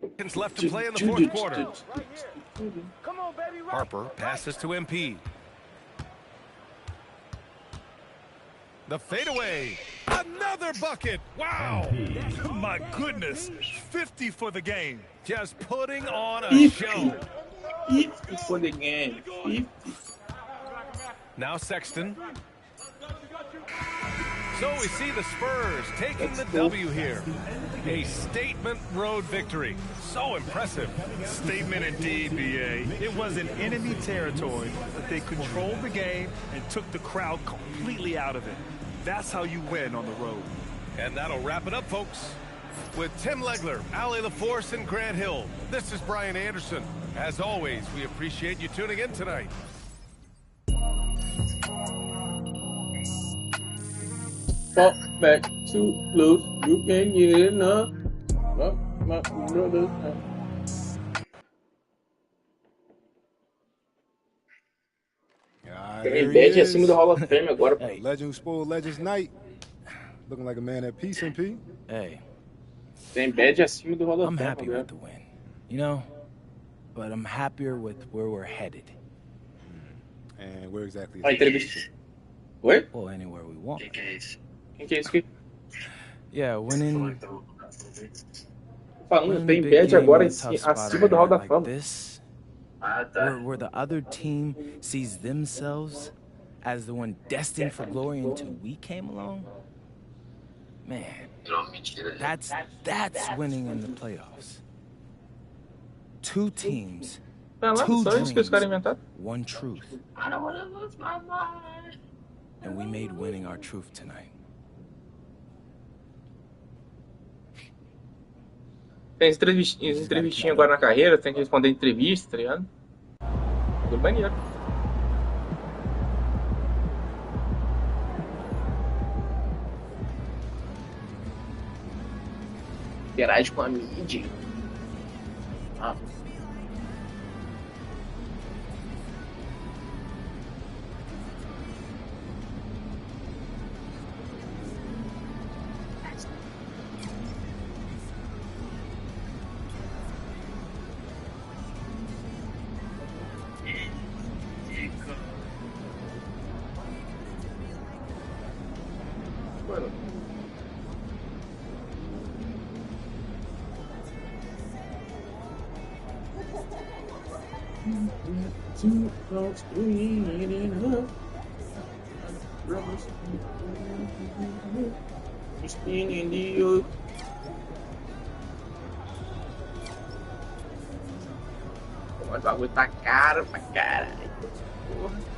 Seconds left to play in the fourth quarter. Harper passes to MP. The fadeaway. Another bucket. Wow. My goodness. 50 for the game. Just putting on a show. 50 for the game. 50. Now Sexton. So we see the Spurs taking the W here. A statement road victory. So impressive. Statement indeed, BA. It was in enemy territory, but they controlled the game and took the crowd completely out of it. That's how you win on the road. And that'll wrap it up, folks. With Tim Legler, Ali LaForce, and Grant Hill, this is Brian Anderson. As always, we appreciate you tuning in tonight. Fall back too close, you can get enough. My brother. Tem bet acima do Hall of Fame agora. Hey. Legend who spoiled Legends Night. Looking like a man at peace, MP. Hey. Tem bet acima do Hall of Fame. I'm happy with the win, you know, but I'm happier with where we're headed. And where exactly? Entrevista. Oi? Well, anywhere we want. Quem que é isso aqui? Yeah, winning. Falando, tem bet agora acima do Hall da Fama. Where the other team sees themselves as the one destined for glory until we came along. Man, that's winning in the playoffs. Two teams, two dreams, one truth. I don't want to lose my mind. And we made winning our truth tonight. Tem entrevistinhas agora na carreira, tem que responder entrevista, tá ligado? Tudo maneiro. Interage com a mídia. Ah. O bagulho tá caro pra caralho. Porra.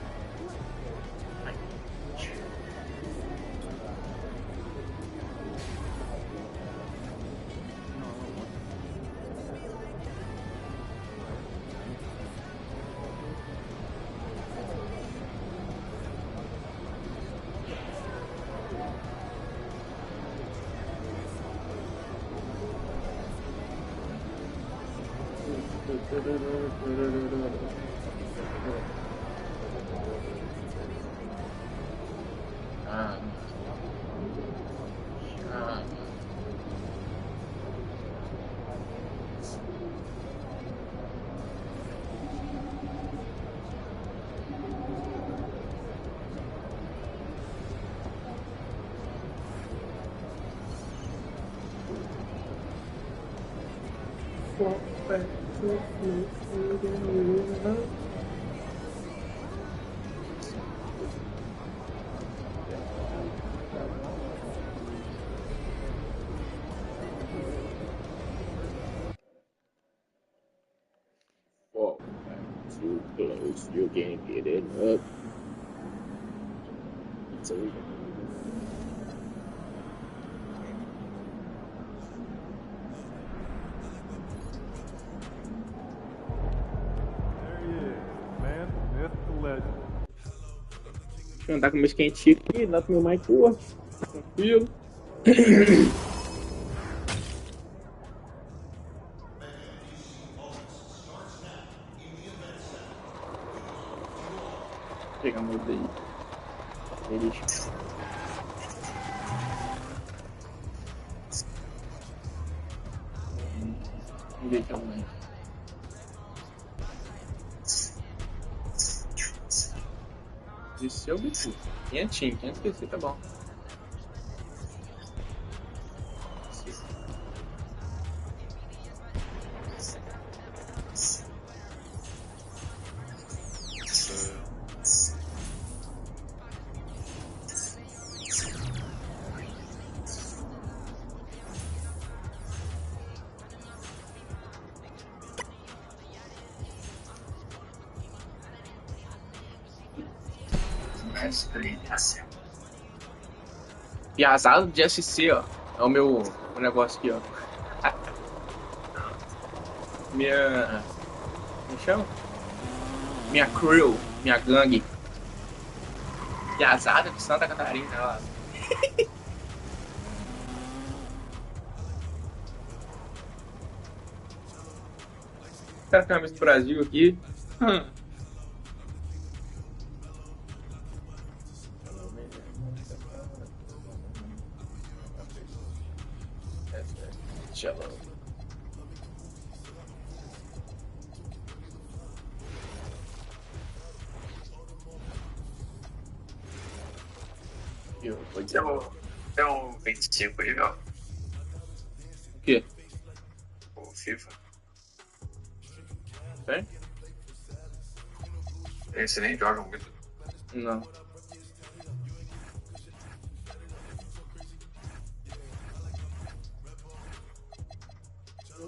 Too close, you can't get it up. So deixa eu andar com meus quentinhos aqui, dá pro meu mic curto, tranquilo. Pegar meu daí. Eles... Vamos ver também. Esse é o bico. 500 PC, tá bom. Piazada de SC, ó. É o meu negócio aqui, ó. Minha... Como chama? Minha crew, minha gangue. Piazada de Santa Catarina, ó. Cara, camisa do Brasil aqui. Cello. Eu vou dizer. É um 25 legal. O quê? O FIFA. Tem? Esse nem joga muito. Não.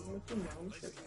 Muito não, chefe.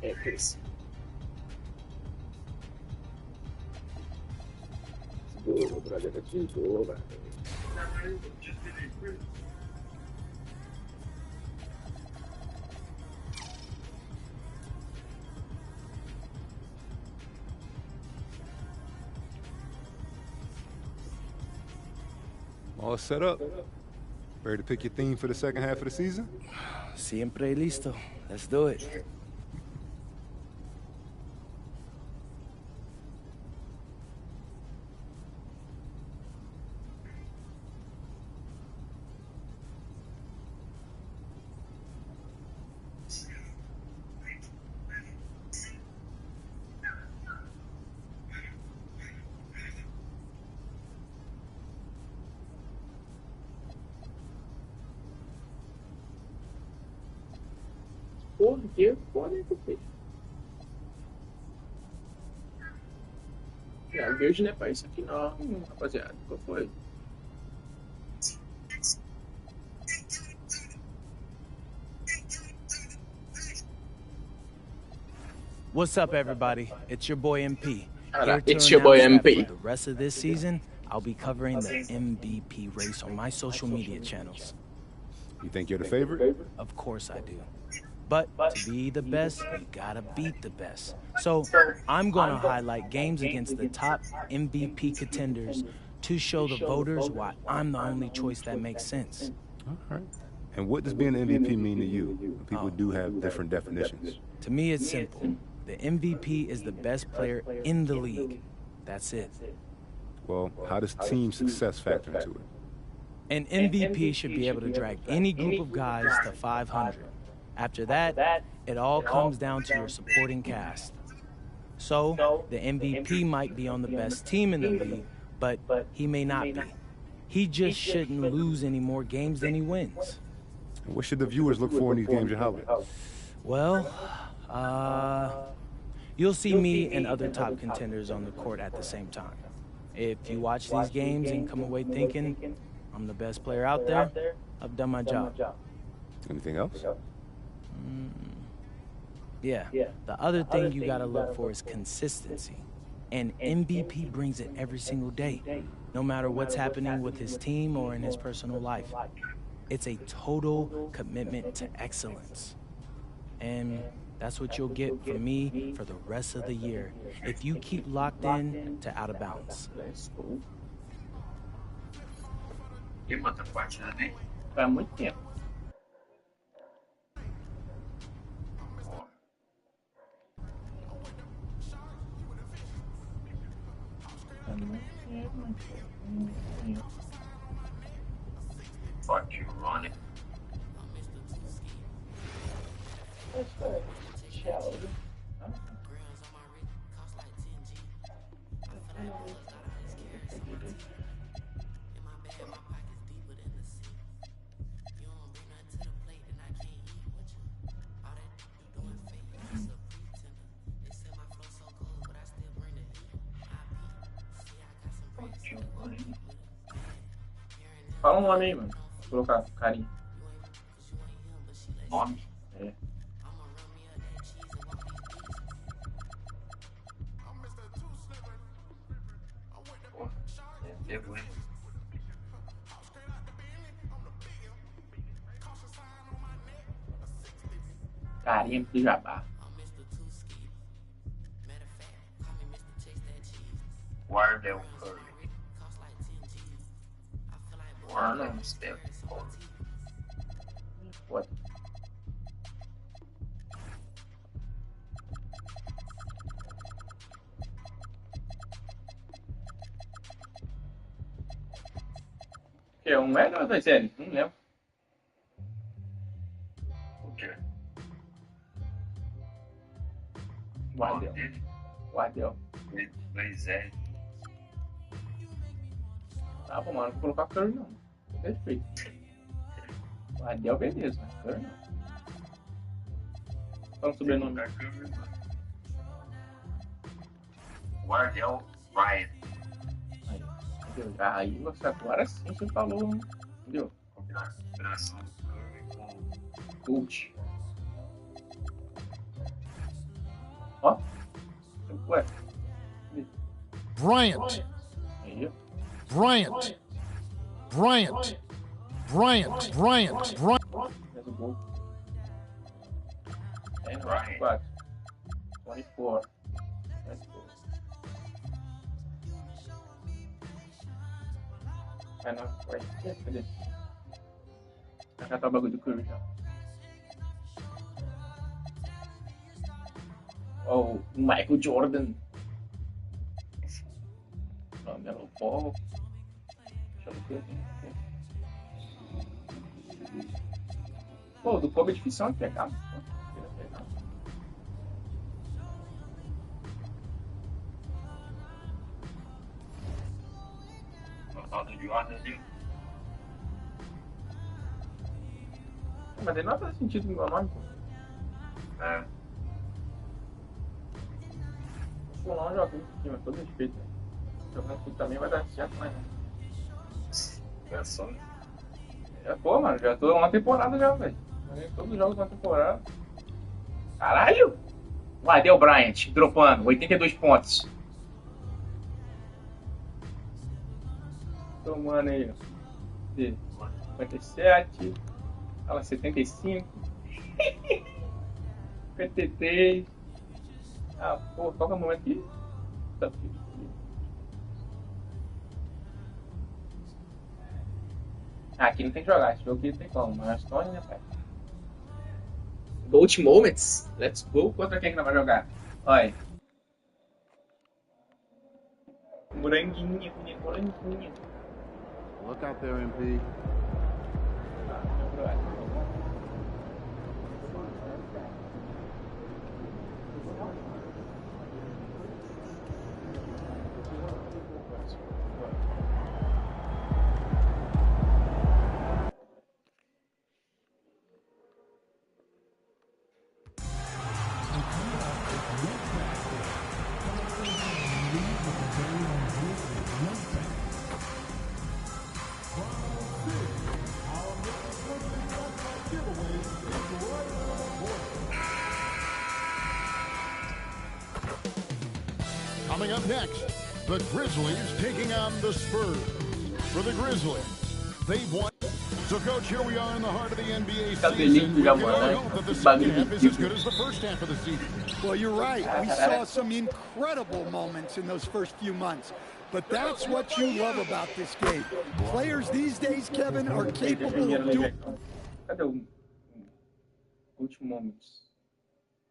É Chris. Boa, brother, aqui, boa. All set up. Ready to pick your theme for the second half of the season? Siempre listo. Let's do it. Porque podem ter. O verde não é pra isso aqui não, rapaziada. Qual foi? What's up, everybody? It's your boy MP. It's your boy MP. For the rest of this season, I'll be covering the MVP race on my social media channels. You think you're the favorite? Of course I do. But to be the best, you gotta beat the best. So I'm gonna highlight games against the top MVP contenders to show the voters why I'm the only choice that makes sense. All right. And what does being the MVP mean to you? People do have different definitions. To me, it's simple. The MVP is the best player in the league. That's it. Well, how does team success factor into it? An MVP should be able to drag any group of guys to 500. After that, it all comes down to your supporting cast. So, the MVP might be on the best team in the league, but he may not be. He just shouldn't lose any more games than he wins. What should the viewers look for in these games you're highlighting? Well, you'll see me and other top contenders on the court at the same time. If you watch these games and come away thinking I'm the best player out there, I've done my job. Anything else? Yeah. The other thing you gotta look for is consistency. And MVP brings it every single day, no matter what's happening with his team or in his personal life. It's a total commitment to excellence. And that's what you'll get from me for the rest of the year if you keep locked in to Out of Bounds. E manda partida nem. Faz muito tempo. Fuck you, Ronnie. Fala um nome aí, mano. Vou colocar carinho. Nome? É. Porra, é vergonha. Carinho do Jabá. Wardell Curry. Wardell Steph Curry. What? Que é um L ou dois L? Não lembro. O quê? Wardell. Dele? Wardell. 2L. Tá bom, mano. Não vou colocar Curry não. Perfeito. Wardell, beleza, mas Curry não. Fala um sobrenome. Wardell Ryan. Aí, entendeu? Aí você agora sim você falou, entendeu? Combinação do Curry com Coach. Ó. Ué. Bryant. Aí, ó. Bryant. Bryant. Bryant. Bryant. Bryant. Fez o gol. Tem no Right. 4. 24. Let's go. É, não. Vai. Cadê? Já tá o bagulho do Curry já. Ó, o Michael Jordan. Não, Melo Ball. Deixa eu ver. Pô, do Kobe é difícil de pegar. Ronaldo Jordan ali. Mas ele não faz sentido no meu nome, pô. É. Pô, não joga muito aqui, mas todo respeito. Né? Jogando aqui também vai dar certo, mas. É só. Já tô, mano. Já tô uma temporada já, velho. Todos os jogos da temporada. Caralho! Wardell Bryant, dropando, 82 pontos. Tomando aí, ó. 57. Fala 75. PT3. Ah, pô, qual que é o momento aqui? Ah, aqui não tem que jogar, esse jogo aqui não tem como, mas Stone, né, pai? Gold Moments? Let's go. Contra quem que nós vamos jogar? Olha. Moranguinho, moranguinho. Look out there, MP. Coming up next, the Grizzlies taking on the Spurs. For the Grizzlies, they've won. So, Coach, here we are in the heart of the NBA season. We can only hope that the second half is as good as the first half of the season. Well, you're right. We saw some incredible moments in those first few months. But that's what you love about this game. Players these days, Kevin, are capable of doing... Cadê o último momento?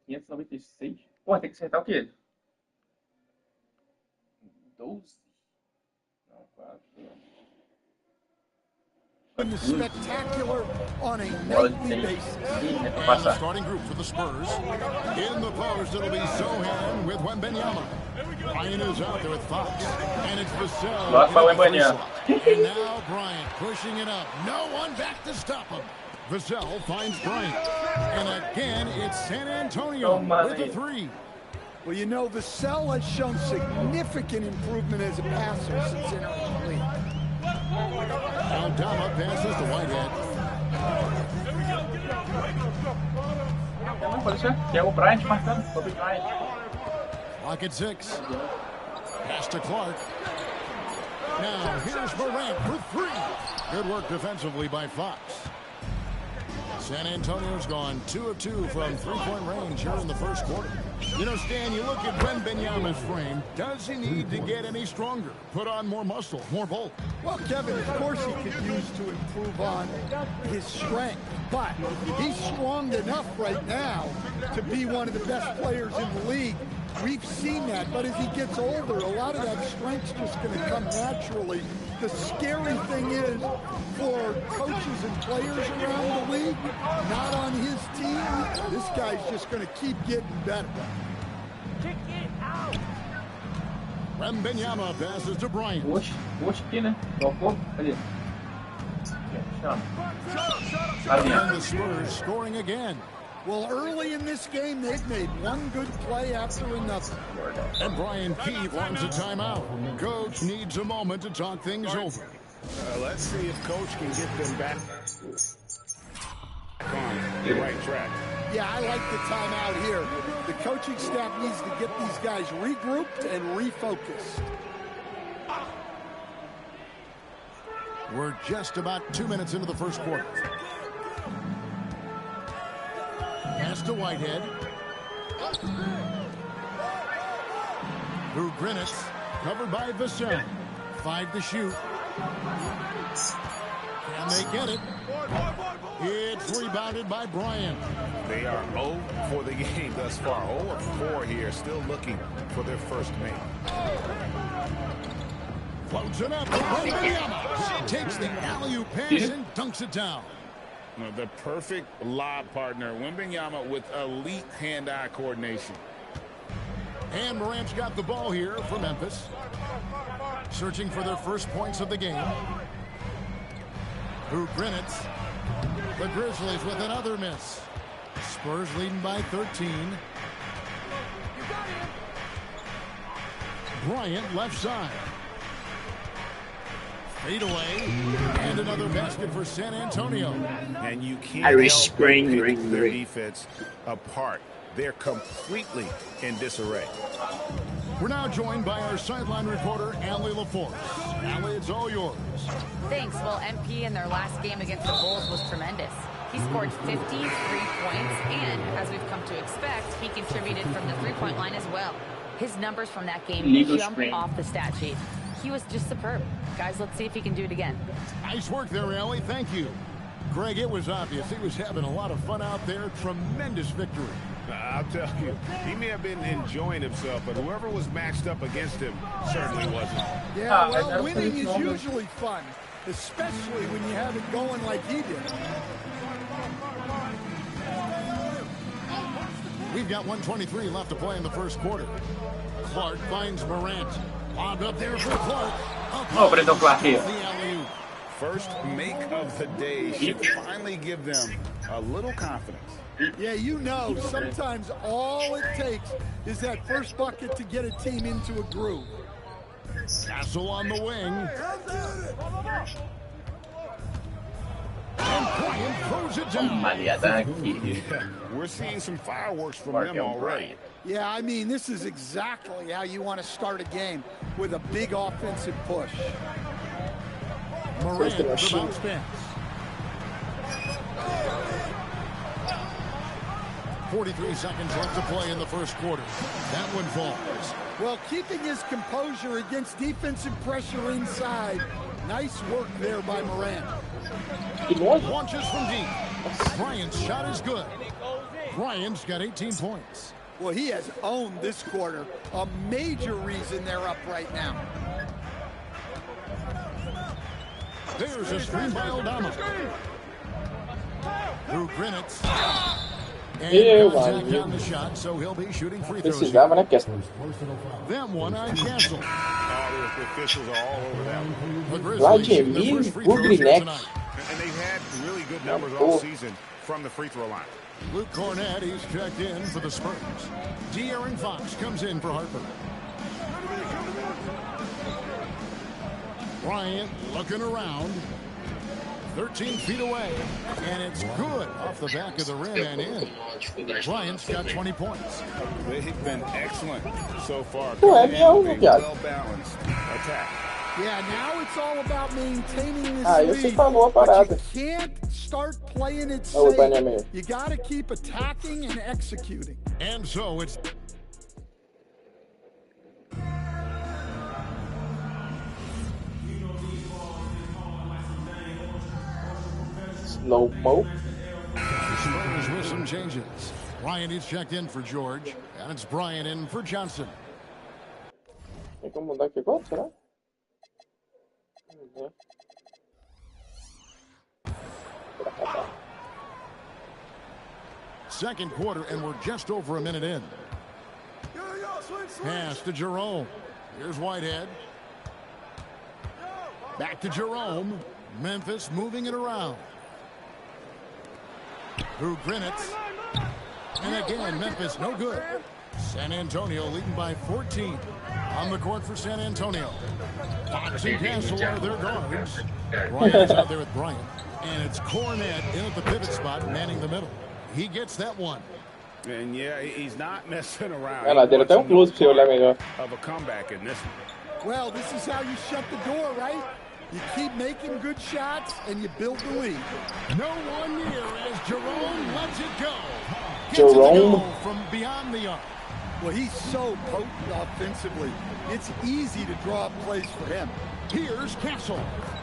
596? Pô, tem que acertar o quê? 12? Não, 4. The spectacular on a nightly basis. And the starting group for the Spurs. In the post, it'll be Sohan with Wembanyama. Bryant is out there with Fox. And it's Vassell. And now Bryant pushing it up. No one back to stop him. Vassell finds Bryant. And again, it's San Antonio with the three. Well, you know, Vassell has shown significant improvement as a passer since entering the league. Aldama passes to Whitehead. É o Bryant marcando, Kobe Bryant. Clock at 6. Pass to Clark. Now here's Morant for three. Good work defensively by Fox. San Antonio's gone 2 of 2 from three-point range here in the first quarter. You know, Stan, you look at Wembanyama's frame. Does he need to get any stronger? Put on more muscle, more bulk? Well, Kevin, of course he could use to improve on his strength. But he's strong enough right now to be one of the best players in the league. We've seen that, but as he gets older, a lot of that strength's just going to come naturally. The scary thing is, for coaches and players around the league, not on his team, this guy's just going to keep getting better. Kick it out. Wembanyama passes to Bryant. Puxa aqui, né? Tocou. Cadê? And the Spurs scoring again. Well, early in this game, they've made one good play after another. And Brian Keith wants a timeout. Coach needs a moment to talk things over. Let's see if Coach can get them back on the right track. Yeah, I like the timeout here. The coaching staff needs to get these guys regrouped and refocused. We're just about 2 minutes into the first quarter. Pass to Whitehead. Through Grinitz. Covered by Vassell. 5 to shoot. Can they get it? It's rebounded by Bryant. They are 0 for the game thus far. 0 of 4 here, still looking for their first make. Floats it up. Wembanyama takes the alley-oop pass and dunks it down. The perfect lob partner, Wembanyama, with elite hand-eye coordination. And Morant's got the ball here for Memphis. Searching for their first points of the game. Through Grinitz. The Grizzlies with another miss. Spurs leading by 13. Bryant left side. Fade away. And another basket for San Antonio. And you can't Irish help spring but pick ring their ring. defense apart. They're completely in disarray. We're now joined by our sideline reporter, Allie LaForce. Allie, it's all yours. Thanks. Well, MP in their last game against the Bulls was tremendous. He scored 53 points, and as we've come to expect, he contributed from the three-point line as well. His numbers from that game jump off the stat sheet. He was just superb. Guys, let's see if he can do it again. Nice work there, Ellie. Thank you. Greg, it was obvious he was having a lot of fun out there. Tremendous victory. I'll tell you, he may have been enjoying himself, but whoever was matched up against him certainly wasn't. Yeah, well, winning is usually fun, especially when you have it going like he did. We've got 1:23 left to play in the first quarter. Clark finds Morant. Lobbed up there for Clark. Oh, prendeu o Clark aí. First make of the day should finally give them a little confidence. Yeah, you know, sometimes all it takes is that first bucket to get a team into a groove. Castle on the wing. And Bryant throws it down. Yeah, we're seeing some fireworks from them already. Yeah, I mean, this is exactly how you want to start a game, with a big offensive push. Morant the bounce pass. 43 seconds left to play in the first quarter. That one falls. Well, keeping his composure against defensive pressure inside. Nice work there by Morant. Launches from deep. Bryant's shot is good. Bryant's got 18 points. Well, he has owned this quarter. A major reason they're up right now. There's a screen by Aldama. Through Grinitz. And contact on the shot, so he'll be shooting free throws. Them one on Castle. Oh, the officials are all over that one. The Grizzlies shooting their first free throws here tonight. And they've had really good numbers all season from the free throw line. Luke Cornett, he's checked in for the Spurs. De'Aaron Fox comes in for Harper. Bryant looking around. 13 feet away. And it's good off the back of the rim and in. Bryant's got 20 points. They've been excellent so far. Well-balanced attack. Yeah, now it's all about maintaining this lead. But you can't start playing it safe. You got to keep attacking and executing. And so it's... slow-mo. Spurs with some changes. Bryant is checked in for George, and it's Bryant in for Johnson. Tem como mudar aqui agora, será? Second quarter, and we're just over a minute in. Pass to Jerome. Here's Whitehead. Back to Jerome. Memphis moving it around. Through Grinitz. And again, Memphis no good. San Antonio leading by 14. On the court for San Antonio. Fox and Castle are their guards. Bryant's out there with Bryant. And it's Cornett in at the pivot spot, manning the middle. He gets that one. And yeah, he's not messing around. Dele até close pra você olhar melhor. Of a comeback in this one. Well, this is how you shut the door, right? You keep making good shots, and you build the lead. No one near as Jerome lets it go. Jerome from beyond the arc. Well, he's so potent offensively. It's easy to draw up plays for him. Here's Castle.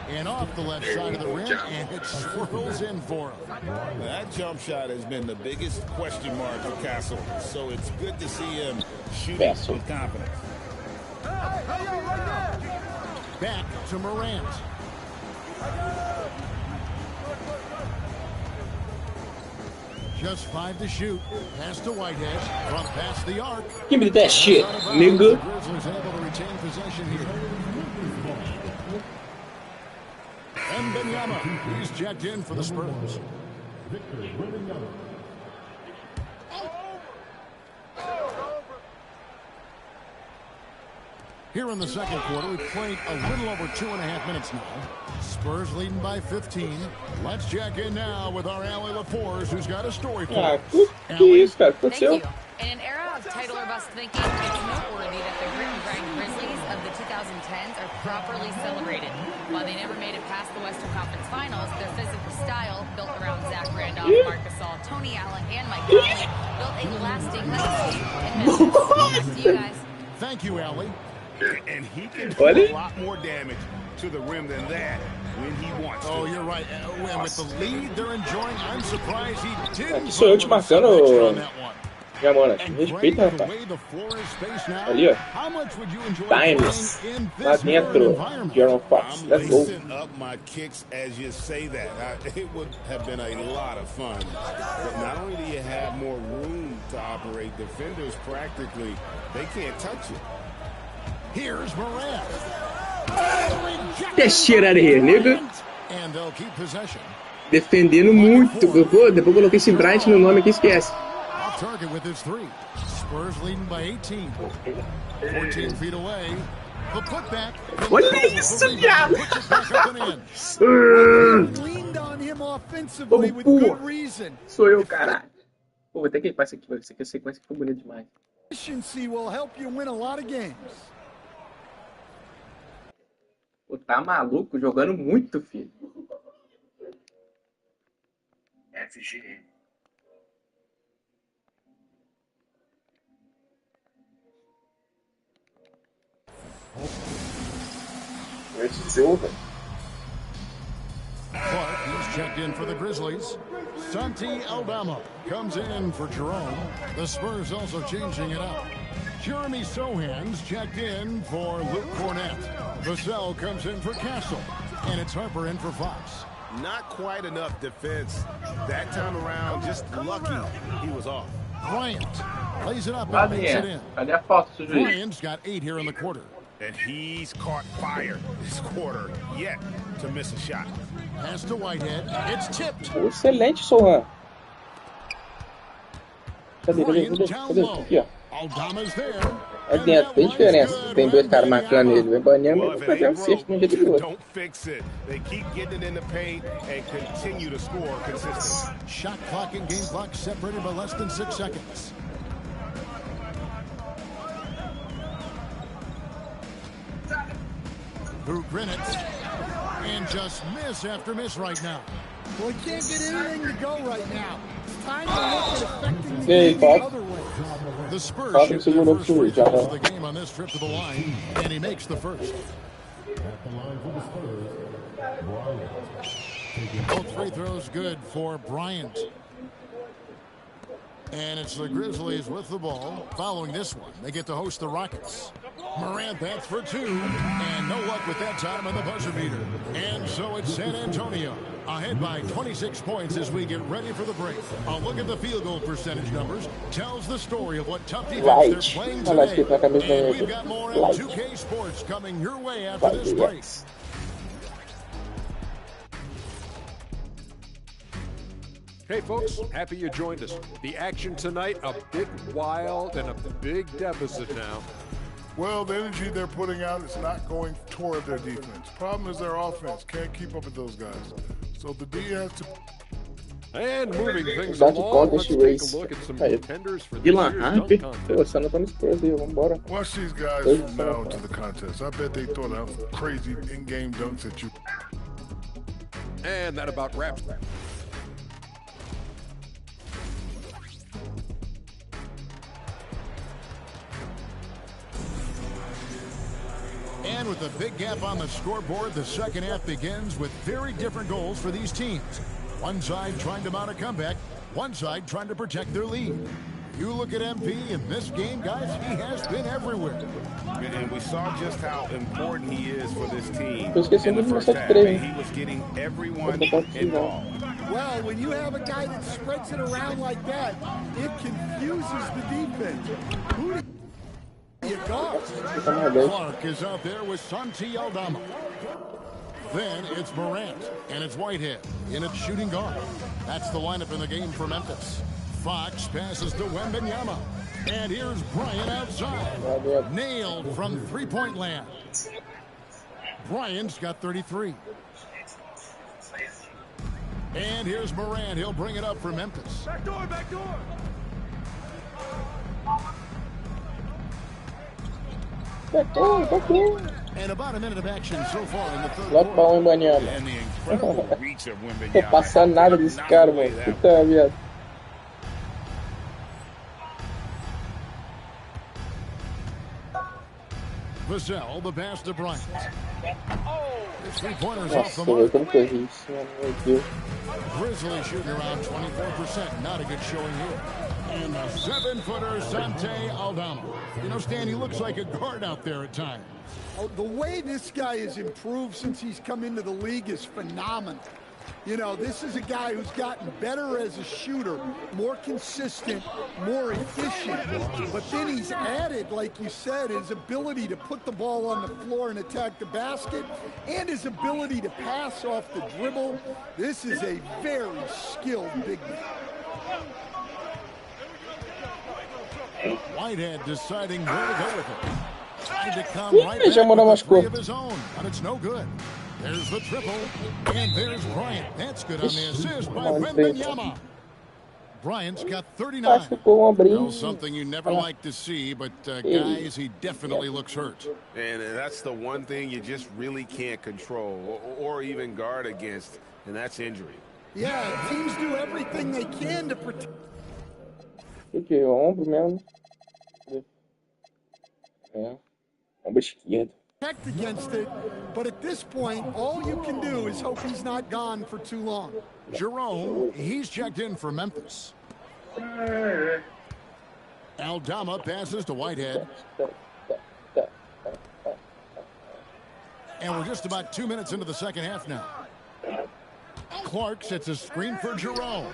And off the left side of the rim, and it swirls in for him. That jump shot has been the biggest question mark for Castle, so it's good to see him shooting with confidence. Back to Morant. Just 5 to shoot. Pass to Whitehead. From past the arc. Give me that shit, nigga. The Grizzlies able to retain possession here. And Benyama, he's checked in for the Spurs. Here in the second quarter, we've played a little over 2.5 minutes now. Spurs leading by 15. Let's check in now with our Allie LaForce, who's got a story for us. Thank you. In an era of title or bust thinking, it's noteworthy that the grit and grind Grizzlies of the 2010s are properly celebrated. While they never made it past past the Western Conference Finals, their physical style, built around Zach Randolph, Marc Gasol, Tony Allen, and Mike Conley, built a lasting legacy in Memphis. See you guys. Thank you, Allie. And he can do a lot more damage to the rim than that when he wants to. Oh, you're right. And with the lead they're enjoying, I'm surprised he didn't Sou eu te marcando, Gamona. Respeita, rapaz. Ali, ó. Times. Lá dentro. Jerome Fox. Let's go. Up my kicks as you say that. It would have been a lot of fun. But not only do you have more room to operate, defenders practically, they can't touch it. Here's Morant. Get shit out of here, nigga. And they'll keep possession. Defendendo muito. Depois eu coloquei esse Bryant no nome aqui, esquece. Off target with his three. Spurs leading by 18. 14 feet away. The putback. Olha isso, viado. Leaned on him offensively with good reason. Sou eu, caralho. Pô, vou ter que ir pra essa aqui, velho. Essa aqui, a sequência ficou bonita demais. Efficiency will help you win a lot of games. Pô, tá maluco? Jogando muito, filho. FG. Esse jogo, velho. Clark, he's checked in for the Grizzlies. Santi Aldama comes in for Jerome. The Spurs also changing it up. Jeremy Sohan's checked in for Luke Cornett. Vassell comes in for Castle. And it's Harper in for Fox. Not quite enough defense. That time around, just lucky he was off. Bryant plays it up and makes it in. Cadê a falta, sujeito? Bryant's got 8 here in the quarter. And he's caught fire this quarter, yet to miss a shot. Pass to Whitehead. It's tipped. Excelente, Sohan. Cadê? Aqui, ó. Aldama's there. É dentro, tem diferença. Tem dois caras marcando ele. Vai banhando, mas vai fazer um sexto no jeito do outro. Don't fix it. They keep getting it in the paint and continue to score consistently. Shot clock and game clock separated by less than 6 seconds. Through Greenwich. And just miss after miss right now. Well, he can't get anything to go right now. It's time to look at affecting the game the other way. The Spurs shoot their first free throw of the game on this trip to the line, and he makes the first. Both free throws good for Bryant. And it's the Grizzlies with the ball. Following this one, they get to host the Rockets. Morant, that's for 2. And no luck with that time on the buzzer beater. And so it's San Antonio, ahead by 26 points as we get ready for the break. A look at the field goal percentage numbers tells the story of what tough defense they're playing today. And we've got more M2K Sports coming your way after this break. Hey folks, happy you joined us. The action tonight, a bit wild and a big deficit now. Well, the energy they're putting out is not going toward their defense. Problem is their offense can't keep up with those guys. So the D has to... And moving things along, let's take a look at some contenders for this year's dunk contest. Watch these guys from now to the contest. I bet they throw out crazy in-game dunks at you. And that about wraps that. And with a big gap on the scoreboard, the second half begins with very different goals for these teams. One side trying to mount a comeback, one side trying to protect their lead. You look at MP in this game, guys, he has been everywhere. And we saw just how important he is for this team. In the first half, he was getting everyone involved. Well, when you have a guy that spreads it around like that, it confuses the defense. Who do you guard? Clark is out there with Santi Aldama. Then it's Morant, and it's Whitehead in its shooting guard. That's the lineup in the game for Memphis. Fox passes to Wembanyama. And here's Bryant outside. Nailed from three-point land. Bryant's got 33. And here's Morant. He'll bring it up for Memphis. Back door, back door. And about a minute of action so far in the third Logo para o Wembanyama. And the incredible reach of Tô Wembanyama. passando nada desse cara, mano. Puta vida. Vassell, the pass to Bryant. His three-pointers off the Nossa, mark. como que eu vi isso, mano? Meu Deus. Grizzlies shooting around 24%. Not a good showing here. And a 7-footer, Sante Aldama. You know, Stan, he looks like a guard out there at times. Oh, the way this guy has improved since he's come into the league is phenomenal. You know, this is a guy who's gotten better as a shooter, more consistent, more efficient. But then he's added, like you said, his ability to put the ball on the floor and attack the basket, and his ability to pass off the dribble. This is a very skilled big man. Whitehead deciding where to go with it. Trying to come right back with three of his own, but it's no good. There's the triple, and there's Bryant. That's good on the assist by Wembanyama. Bryant's got 39. Well, something you never like to see, but guys, he definitely looks hurt. And that's the one thing you just really can't control or even guard against, and that's injury. Yeah, teams do everything they can to protect. Que é ombro mesmo. É, ombro esquerdo. Protect against it, but at this point, all you can do is hope he's not gone for too long. Jerome, he's checked in for Memphis. Aldama passes to Whitehead. And we're just about 2 minutes into the second half now. Clark sets a screen for Jerome.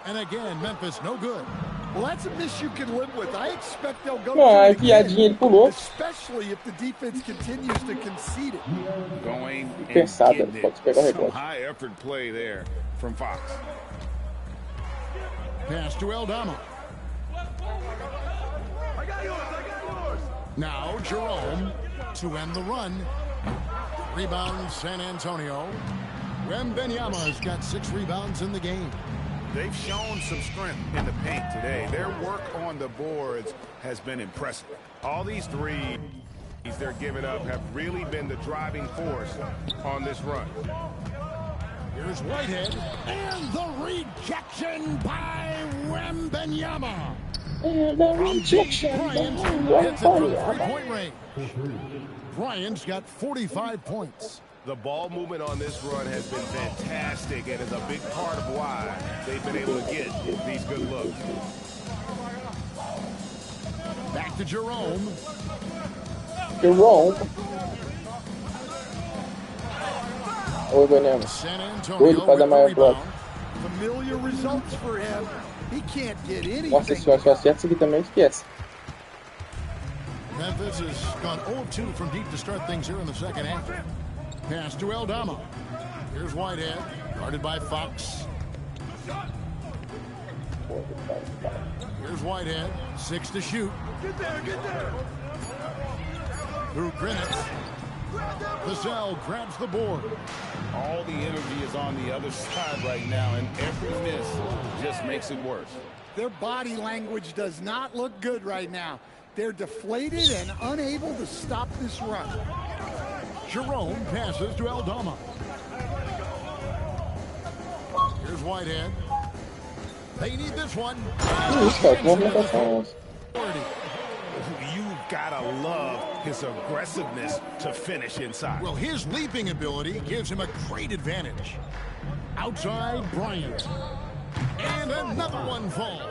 And again, Memphis no good. Well, that's a miss you can live with. I expect they'll go piadinha, ele pulou. especially if the defense continues to concede it. Going and Pensada, getting pode it. pegar o Some rebote. high effort play there from Fox. Pass to Aldama. Now Jerome to end the run. Rebound San Antonio. Wembanyama's got 6 rebounds in the game. They've shown some strength in the paint today. Their work on the boards has been impressive. All these threes they're giving up have really been the driving force on this run. Here's Whitehead, and the rejection by Wembanyama. And the rejection by Bryant hits it from Wembanyama. three-point range. Bryant's got 45 points. The ball movement on this run has been fantastic and is a big part of why they've been able to get these good looks. Back to Jerome. Jerome. Oi, Wembanyama. San Antonio Doido pra dar maior bloco. Familiar results for him. He can't get anything. Nossa, se eu acerto isso aqui também, esquece. Memphis has gone 0-2 from deep to start things here in the second half. Pass to Aldama. Here's Whitehead, guarded by Fox. Here's Whitehead, 6 to shoot. Get there. Through Greenwich. Vassell grabs the board. All the energy is on the other side right now, and every miss just makes it worse. Their body language does not look good right now. They're deflated and unable to stop this run. Jerome passes to Aldama. Here's Whitehead. They need this one. You've got to love his aggressiveness to finish inside. Well, his leaping ability gives him a great advantage. Outside, Bryant. And another one falls.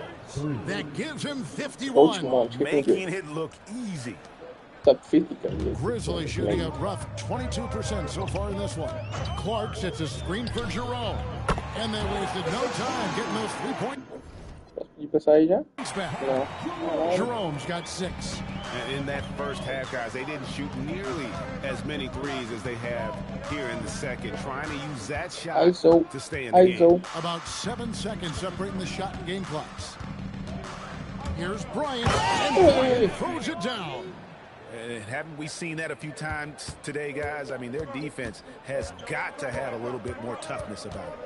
That gives him 51. Making it look easy. Top 50, Grizzlies shooting a rough 22% so far in this one. Clark sets a screen for Jerome. And they wasted no time getting those 3-point. Posso pedir pra sair já? Não. Jerome's got 6. And in that first half, guys, they didn't shoot nearly as many threes as they have here in the second, trying to use that shot to stay in the game. About 7 seconds separating the shot and game clocks. Here's Bryant, and Bryant throws it down. And haven't we seen that a few times today, guys? I mean, their defense has got to have a little bit more toughness about it.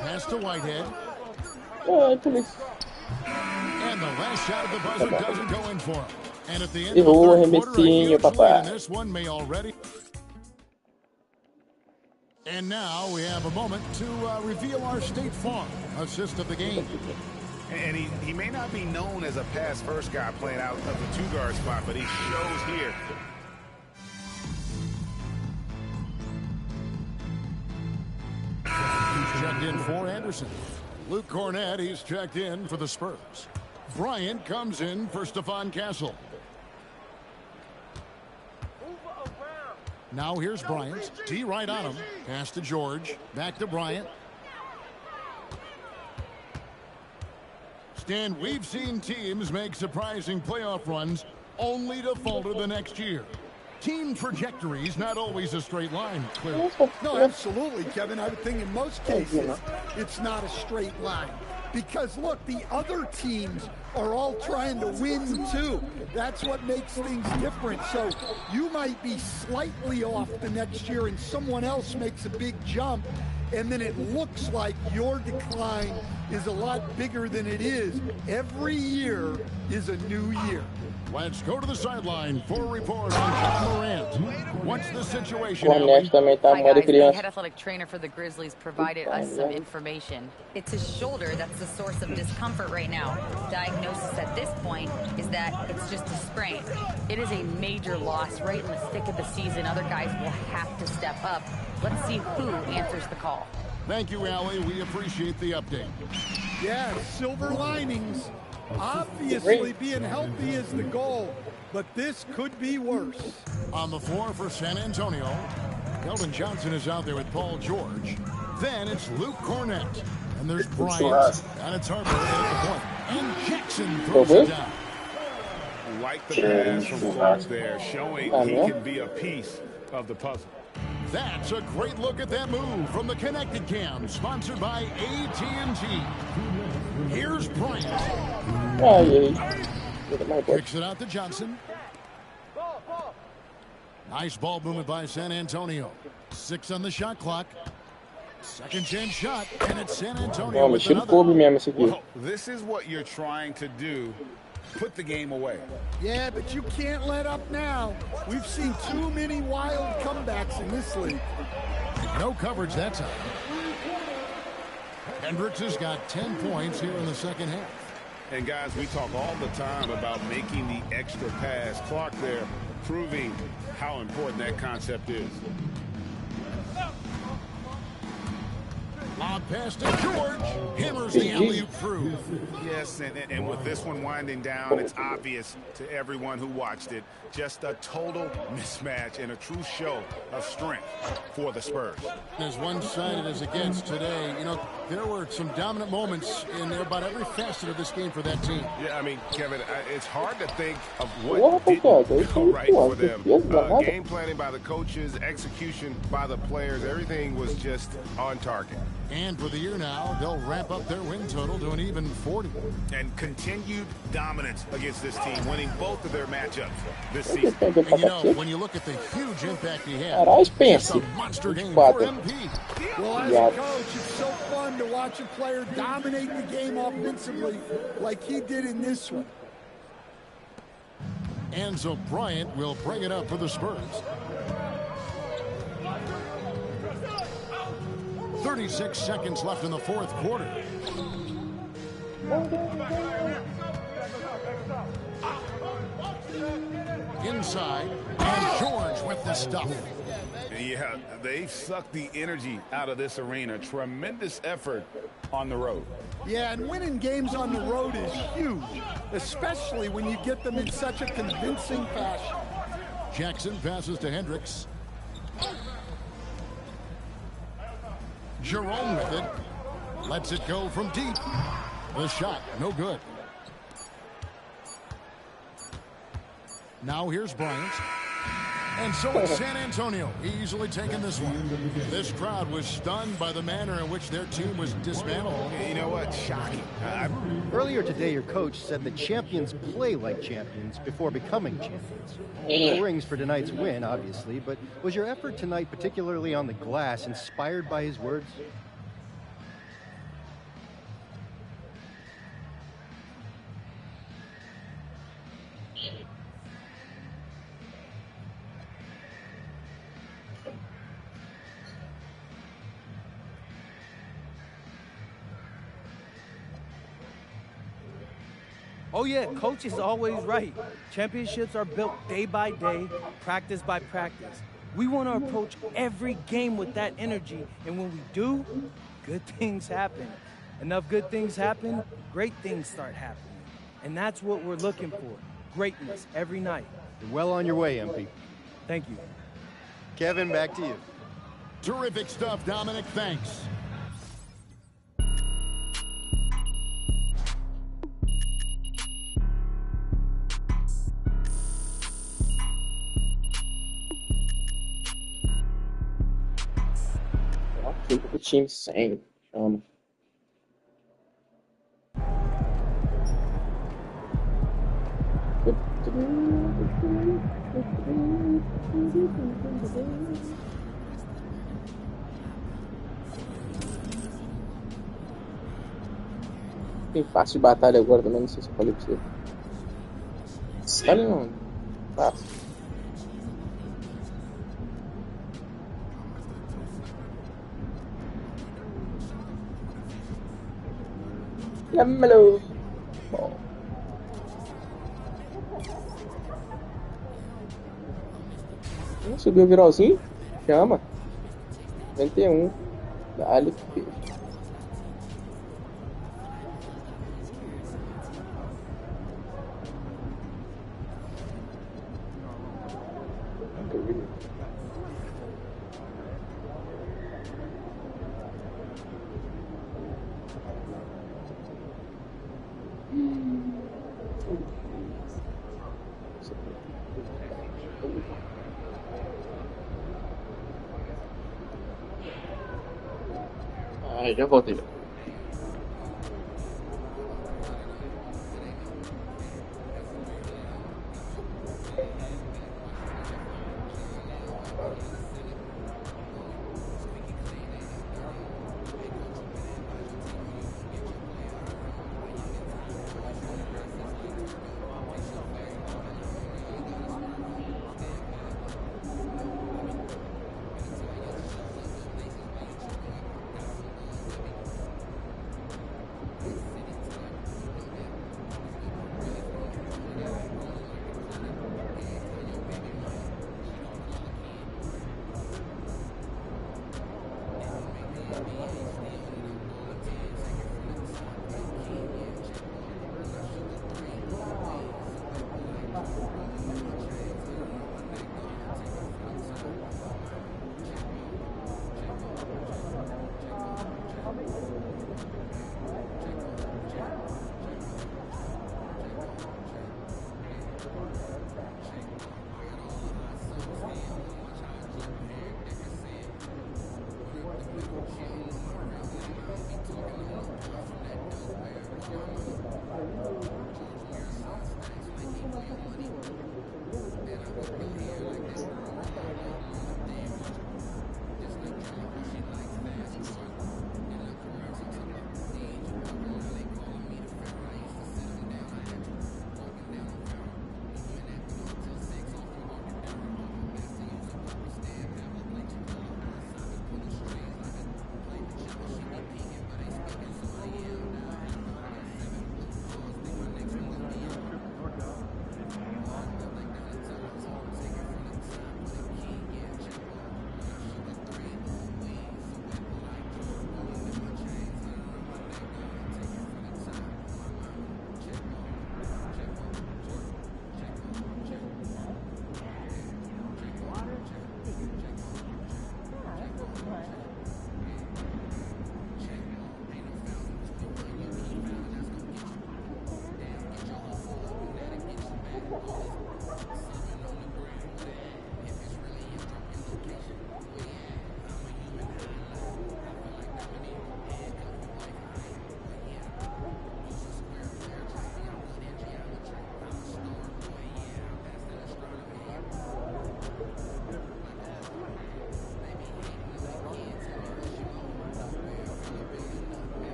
Pass to Whitehead. Oh, police. And the last shot of the buzzer doesn't go in for him. And at the end Errou o of the third quarter, a arremessinho, huge lead in papai. this one may already. And now we have a moment to reveal our State Farm assist of the game. And he may not be known as a pass-first guy playing out of the two-guard spot, but he shows here. He's checked in for Anderson. Luke Cornett, he's checked in for the Spurs. Bryant comes in for Stephon Castle. Now here's Bryant. T right on him. Pass to George. Back to Bryant. Stan, we've seen teams make surprising playoff runs only to falter the next year. Team trajectory is not always a straight line, clearly. No, absolutely, Kevin. I would think in most cases it's not a straight line. Because, look, the other teams are all trying to win, too. That's what makes things different. So you might be slightly off the next year and someone else makes a big jump, and then it looks like your decline is a lot bigger than it is. Every year is a new year. Let's go to the sideline for a report on John Morant. What's the situation? O Cornett também tá Hi moda guys, the criança. head athletic trainer for the Grizzlies provided us some information. It's his shoulder that's the source of discomfort right now. Diagnosis at this point is that it's just a sprain. It is a major loss right in the thick of the season. Other guys will have to step up. Let's see who answers the call. Thank you, Allie. We appreciate the update. Yeah, silver linings. Obviously, being healthy is the goal, but this could be worse. On the floor for San Antonio, Keldon Johnson is out there with Paul George. Then it's Luke Cornett. And there's Bryant. And it's Harper at the point. And Jackson throws it down. Like the pass from Clark there, showing he can be a piece of the puzzle. That's a great look at that move from the Connected Cam, sponsored by AT&T. Here's Bryant. Kicks it out to Johnson. Nice ball movement by San Antonio. 6 on the shot clock. Second chance shot, and it's San Antonio with another. Well, this is what you're trying to do. Put the game away. Yeah, but you can't let up now. We've seen too many wild comebacks in this league. No coverage that time. Hendricks has got 10 points here in the second half. And guys, we talk all the time about making the extra pass. Clark there proving how important that concept is. Lob pass to George. Hammers the alley-oop through. Yes, and with this one winding down, it's obvious to everyone who watched it. Just a total mismatch and a true show of strength for the Spurs. As one-sided as it gets today, you know, there were some dominant moments in about every facet of this game for that team. Yeah, I mean, Kevin, it's hard to think of what didn't go right for them. Game planning by the coaches, execution by the players, everything was just on target. And for the year now, they'll ramp up their win total to an even 40. And continued dominance against this team, winning both of their matchups this season. And you know, when you look at the huge impact he had, it's a monster game for MP. Well, as a coach, it's so fun to watch a player dominate the game offensively like he did in this one. And so Bryant will bring it up for the Spurs. 36 seconds left in the fourth quarter. Inside, and George with the stuff. Yeah, they sucked the energy out of this arena. Tremendous effort on the road. Yeah, and winning games on the road is huge, especially when you get them in such a convincing fashion. Jackson passes to Hendricks. Jerome with it. Lets it go from deep. The shot, no good. Now here's Bryant. And so it's San Antonio easily taking this one. This crowd was stunned by the manner in which their team was dismantled. You know what? Shocking. Earlier today, your coach said that champions play like champions before becoming champions. No rings for tonight's win, obviously, but was your effort tonight, particularly on the glass, inspired by his words? Oh, yeah, coach is always right. Championships are built day by day, practice by practice. We want to approach every game with that energy, and when we do, good things happen. Enough good things happen, great things start happening. And that's what we're looking for, greatness every night. You're well on your way, MP. Thank you. Kevin, back to you. Terrific stuff, Dominic. Thanks. Ok, o time sem. Chama. Tem fácil de batalha agora também, não sei se eu falei pra você. Tá não. Fácil. Llámalo. Bom. Subiu o viralzinho? Chama. 91. Dá-lhe que já voltei.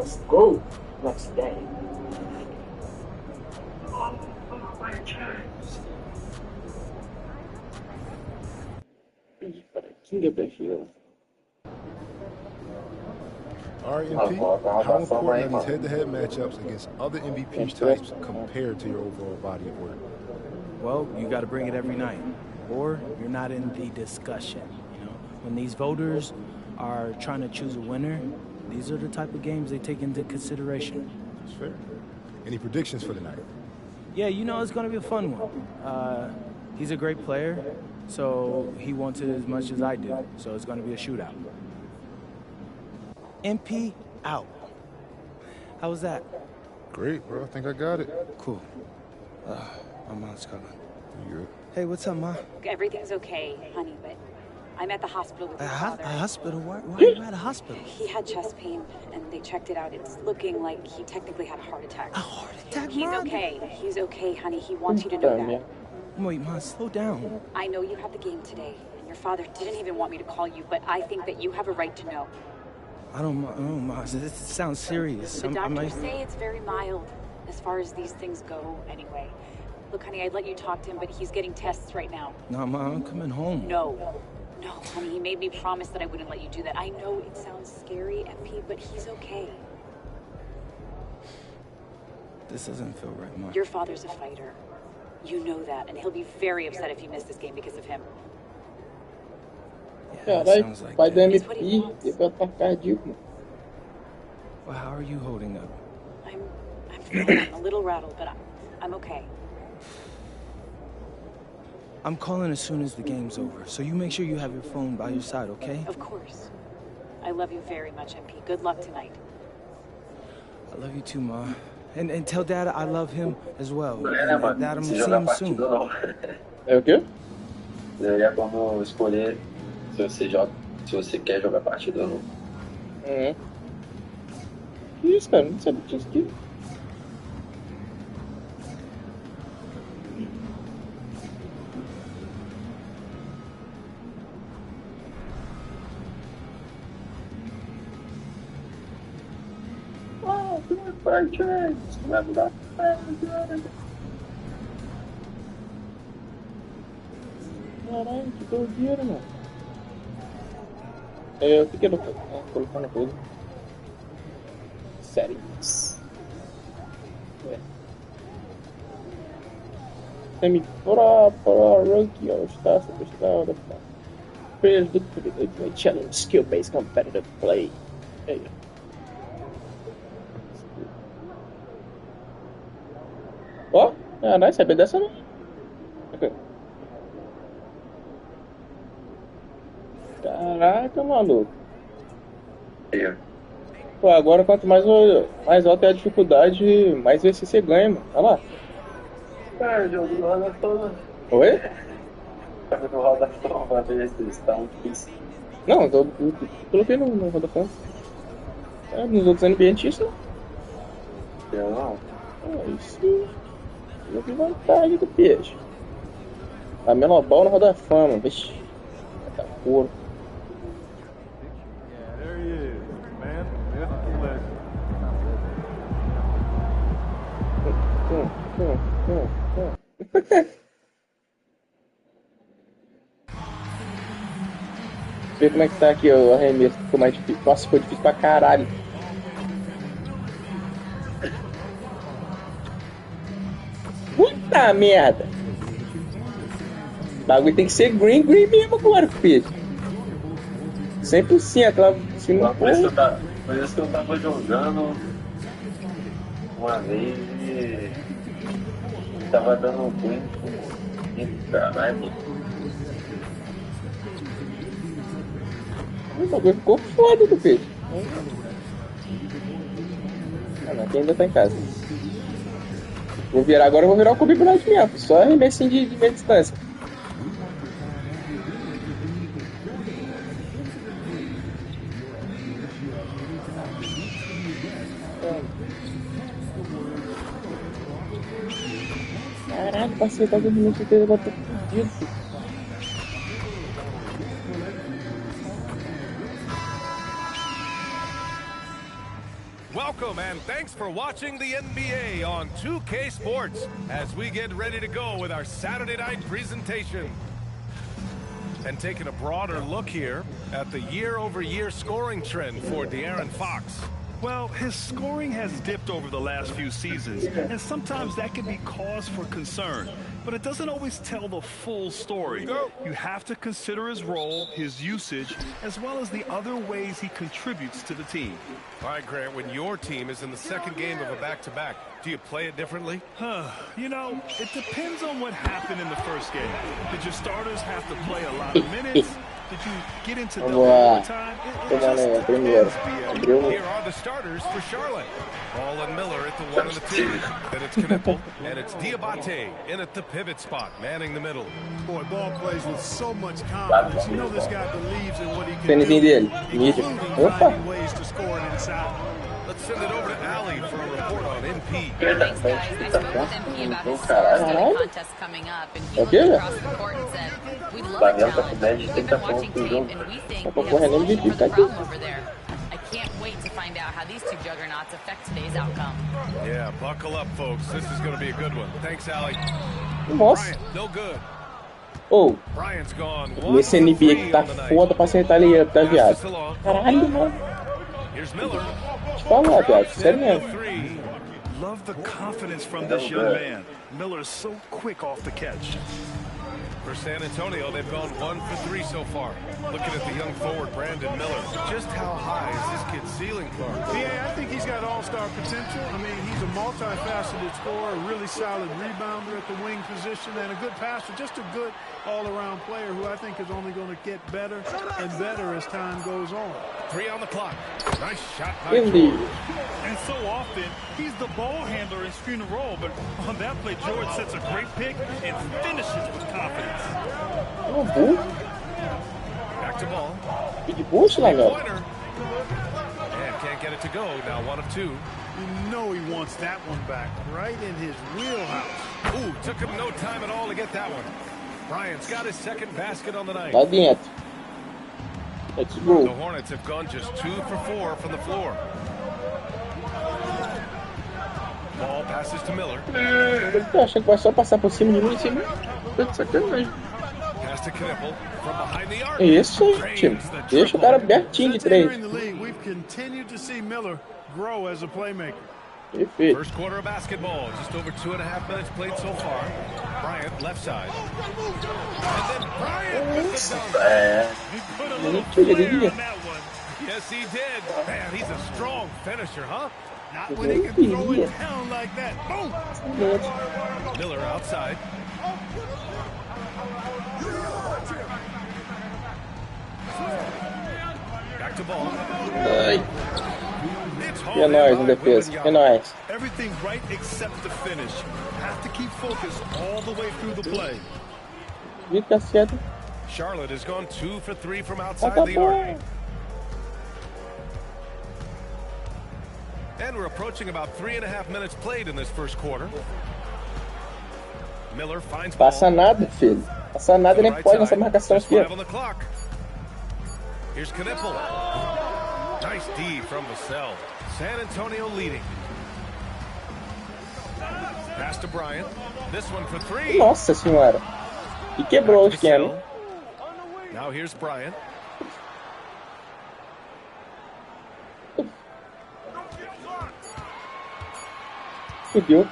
Let's go. Next day. RMP, how important are these head-to-head matchups against other MVP types compared to your overall body of work? Well, you got to bring it every night, or you're not in the discussion. You know, when these voters are trying to choose a winner, these are the type of games they take into consideration. That's fair. Any predictions for tonight? Yeah, you know it's going to be a fun one. He's a great player, so he wants it as much as I do. So it's going to be a shootout. MP out. How was that? Great, bro. I think I got it. Cool. My mom's calling. You good? Hey, what's up, Ma? Everything's okay, honey, but I'm at the hospital with your father. A hospital? Why are you at a hospital? He had chest pain, and they checked it out. It's looking like he technically had a heart attack. A heart attack, He's Mom? okay. He's okay, honey. He wants you to know that. Wait, Ma, slow down. I know you have the game today, and your father didn't even want me to call you, but I think that you have a right to know. I don't know, Ma. This sounds serious. The doctors say it's very mild, as far as these things go, anyway. Look, honey, I'd let you talk to him, but he's getting tests right now. No, Ma, I'm coming home. No, honey, he made me promise that I wouldn't let you do that. I know it sounds scary, MP, but he's okay. This doesn't feel right, Ma. Your father's a fighter. You know that, and he'll be very upset if you miss this game because of him. Caralho, pai do MP, teve ataque cardíaco. Well, how are you holding up? I'm fine. I'm a little rattled, but I'm okay. I'm calling as soon as the game's over, so you make sure you have your phone by your side, okay? Of course. I love you very much, MP. Good luck tonight. I love you too, Ma. And tell Dad I love him as well. Dad, I'm gonna see him soon. É o quê? Seria como escolher se você quer jogar partida ou não. Que isso, cara? Não sabia disso aqui. Caralho, que doideira, mano. O que eu tô colocando coisa? Settings. Semi-pro rookie all star superstar. Players look for the ultimate challenge, skill-based competitive play. Aí, ó. Ó, não sabia dessa não. Caraca, maluco. Pô, agora quanto mais alta é a dificuldade, mais vezes você ganha, mano. Olha lá. Cara, o jogo do roda toda. Oi? O jogo do roda toda, pra ver se está muito difícil. Não, eu coloquei no Vodafone. Nos outros ambientes não. Eu não. Isso. Eu vi vantagem do peixe. A menor ball no Roda Fama, vixe. Tá couro. Ver como é que tá aqui o arremesso, ficou mais difícil. Nossa, ficou difícil pra caralho. Puta merda! O bagulho tem que ser green mesmo agora, filho. 100%, lá se não for... Por isso que eu tava jogando uma vez e tava dando um green. Caralho. O bagulho ficou foda do peixe. Ah, não, aqui ainda tá em casa. Vou virar agora, eu vou virar o Kobe Bryant mesmo. Só arremessinho de meia distância. Caralho, parceiro, tá dando muito certeza, agora tô fudido. Welcome and thanks for watching the NBA on 2K Sports as we get ready to go with our Saturday night presentation. And taking a broader look here at the year-over-year scoring trend for De'Aaron Fox. Well, his scoring has dipped over the last few seasons, and sometimes that can be cause for concern. But it doesn't always tell the full story. You have to consider his role, his usage, as well as the other ways he contributes to the team. All right, Grant, when your team is in the second game of a back-to-back, do you play it differently? You know, it depends on what happened in the first game. Did your starters have to play a lot of minutes? Did you get into double overtime? It just depends, BA. Here are the starters for Charlotte. Ball and Miller at the 1 and the 2. Then it's Knipple, and it's Diabate in at the pivot spot, manning the middle. Boy, Ball plays with so much confidence. You know this guy believes in what he can do, including finding ways to score it inside. Let's send it over to Allie for a report on MP. Thanks, guys. I spoke with MP about his star-studded contest coming up, and he looked across the court and said, "We'd love a challenge. We've been watching tape, and we think we have a solution for the problem over there. I can't wait to find out how these two juggernauts affect today's outcome." Yeah, buckle up, folks. This is going to be a good one. Thanks, Allie. Nossa. Bryant, no good. Oh, Bryant's gone. Esse NBA que tá foda pra acertar ali, tá, viado? Caralho, mano. Here's Miller. Falar, viado, sério mesmo. Love the confidence from this young man. Miller's so quick off the catch. For San Antonio, they've gone 1 for 3 so far. Looking at the young forward, Brandon Miller. Just how high is this kid's ceiling, Clark? Yeah, I think he's got all-star potential. I mean, he's a multifaceted scorer, a really solid rebounder at the wing position, and a good passer, just a good all-around player who I think is only going to get better and better as time goes on. 3 on the clock. Nice shot by George. And so often, he's the ball handler in screen and roll, but on that play, George sets a great pick and finishes with confidence. Back to ball. Que bucho, né, meu? And can't get it to go. Now 1 of 2. You know he wants that one back, right in his wheelhouse. Ooh, took him no time at all to get that one. Bryant's got his second basket on the night. Lá dentro. Let's go. The Hornets have gone just 2 for 4 from the floor. Ball passes to Miller. Eu tô achando que vai só passar por cima de mim, assim, tô de sacanagem. Pass to Knipple from behind the arc. É isso aí, time. Deixa o cara abertinho de 3. We've continued to see Miller grow as a playmaker. Perfeito. First quarter of basketball, just over 2.5 minutes played so far. Bryant left side. And then Bryant with the dunk. He put a little flair on that one. Yes, he did. Man, he's a strong finisher, huh? Not when he can throw it down like that. Boom! Miller outside. Back to ball. Ai. É nóis na defesa. É nóis. Everything right except the finish. Have to keep focused all the way through the play. Charlotte has gone 2 for 3 from outside the arc. And we're approaching about 3.5 minutes played in this first quarter. Miller finds ball. Passa nada, filho. Passa nada, nem pode nessa marcação aqui. Here's Knipple. Nice D from Vassell. San Antonio leading. Pass to Bryant. This one for 3. Nossa senhora. E quebrou o esquema. Now here's Bryant. Fudeu.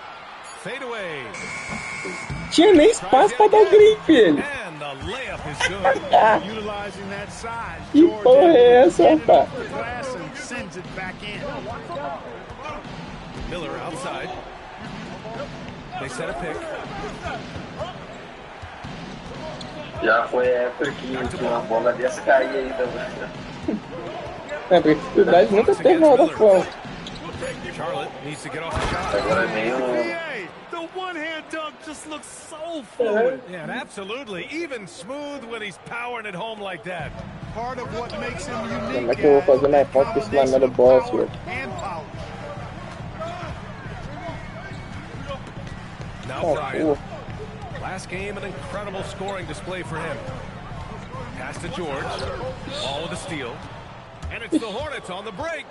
Fade away. Tinha nem espaço pra dar o green, filho. And the layup is good. Utilizing that size. Que porra é essa, rapaz? Sends it back in. Miller outside. They set a pick. Já foi época que uma bola dessa cair aí também. É, porque dificuldade nunca teve na hora fora. Charlotte needs to get off the shot. Agora é meio... The one-hand dunk just looks so fluid. Yeah, absolutely. Even smooth when he's powering it home like that. Part of what makes him unique. Como é que eu vou fazer na foto com esse lamelo bola, senhor? Now Bryant. Last game, an incredible scoring display for him. Pass to George. Ball with a steal. And it's the Hornets on the break.